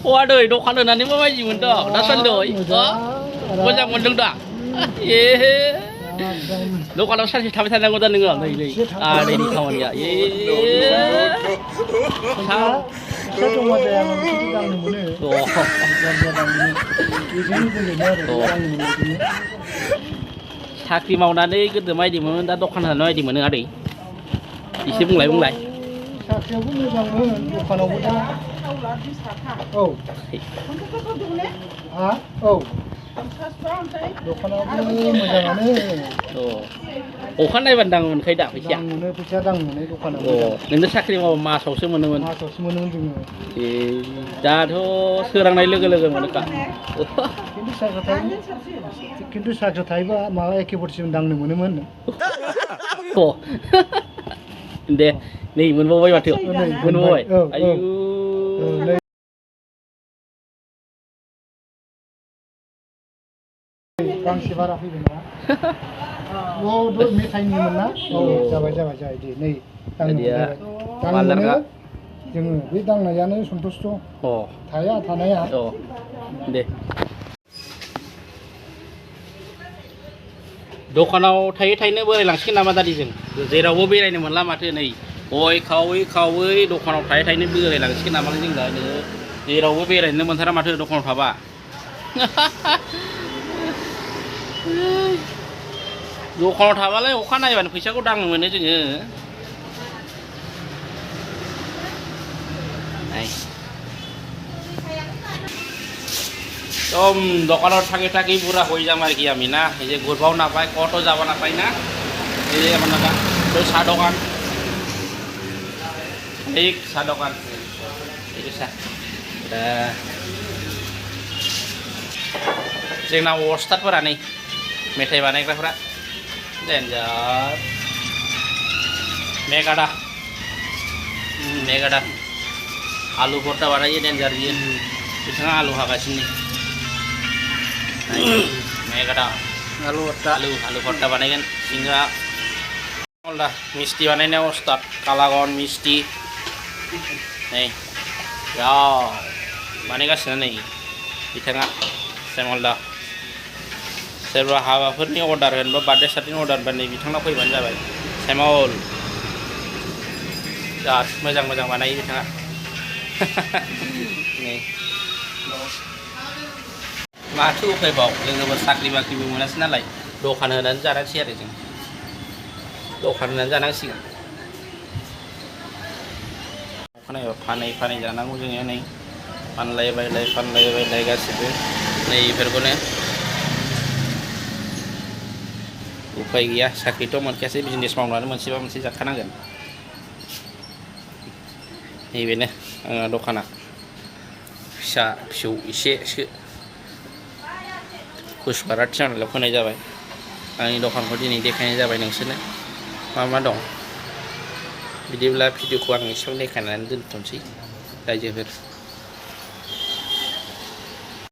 Waduh, dukkan nanti mau maji mentok, dasar doi. Banyak mendeng dah. Ye. Dukkan lo sih tapi sana ngodan dengar nih. Ini kawan ya. Ye. Saya cuma ada yang sedang nunggunya. Sakti maunane goदो मायदिमोन दा दखान होनानै मायदिमोन आदै एसे बुंलाय साख्रियावबो मोजांमोन दखानावबो दा औ हा औ दखानावबो मोजाङानो अखा नायबानो दां मोनखायो दा फैसाया मोनो फैसा दां मोनो दखानाव नोंनो साख्रि मावो मासावसो मोनोमोन जोङो ए दाथ' सोरांनाय लोगो लोगो मोनोखा खिन्थु साख्रि थायोबा माबा एखे बोसोरसिम दांनो मोनोमोन दे नै मोनबावबाय माथो मोनबावबाय आयु गांसे बारा फैगोन ना मेथाइनिमोन ना औ जाबाय दे नै दांनो जोङो बे दांनायानो सन्तुष्ट थाया थानाया दे दखानाव थायै थायैनो बोरायलांसिगोन नामा दादि जों जेरावबो बेरायनो मोनला माथो नै गय खावै दखानाव थायै थायैनो बोरायलांसिगोन नामा जों दा जेरावबो बेरायनो मोनथारा माथो दखानाव थाबा दखानाव थाबालाय अखा नायबानो फैसाखौ दांनो मोनो जोङो দোকানত থাকি পুরা হয়ে যাম আর কি আমি না এই যে ঘুরবাও না পাই কত যাব না পাই না এই যে আমার না ওই চা দোকান এই চা দোকান এই চা जोंना अस्थादफोरा नै मेथाइ बानायग्राफोरा डेन्जार मेगादा आलु भर्ता बानायो डेन्जार बियो बिथाङा आलु हागासिनो मेगादा आलु भर्ता बानायगोन सिंग्रा दा मिस्टी बानायनायाव अस्थाद कालागन मिस्टी नै बानायगासिनो नै बिथाङा सेमलदा सोरबा हाबाफोरनि अर्डार होनबा बार्थडे सार्टिनि अर्डार होनबा नै बिथांनाव फैबानो जाबाय सेमल बिराद मोजां बानायो बिथाङा नै माथो उफायबाव जोङोबो साख्रि बाख्रिबो मोनासै नालाय दखान होनानै जानांसै आरो जों दखान होनानै जानांसिगोन अखानायबा फानै जानांगौ जोङो नै फानलाय बायलाय गासिबो नै बेफोरखौनो उफाय गैया साख्रिथ' मोनखायासै बिजनेस मावनानै मोनसेबा मोनसे जाखानांगोन नैबेनो आंना दखाना फिसा फिसौ एसेसो कुसबारा चेनेलाव होनाय जाबाय आंनि दखानखौ दिनै देखायनाय जाबाय नोंसोरनो मा दं बिदिब्ला भिडिअखौ आं एसेबां देखायनानै दोनथ'नोसै रायजोफोर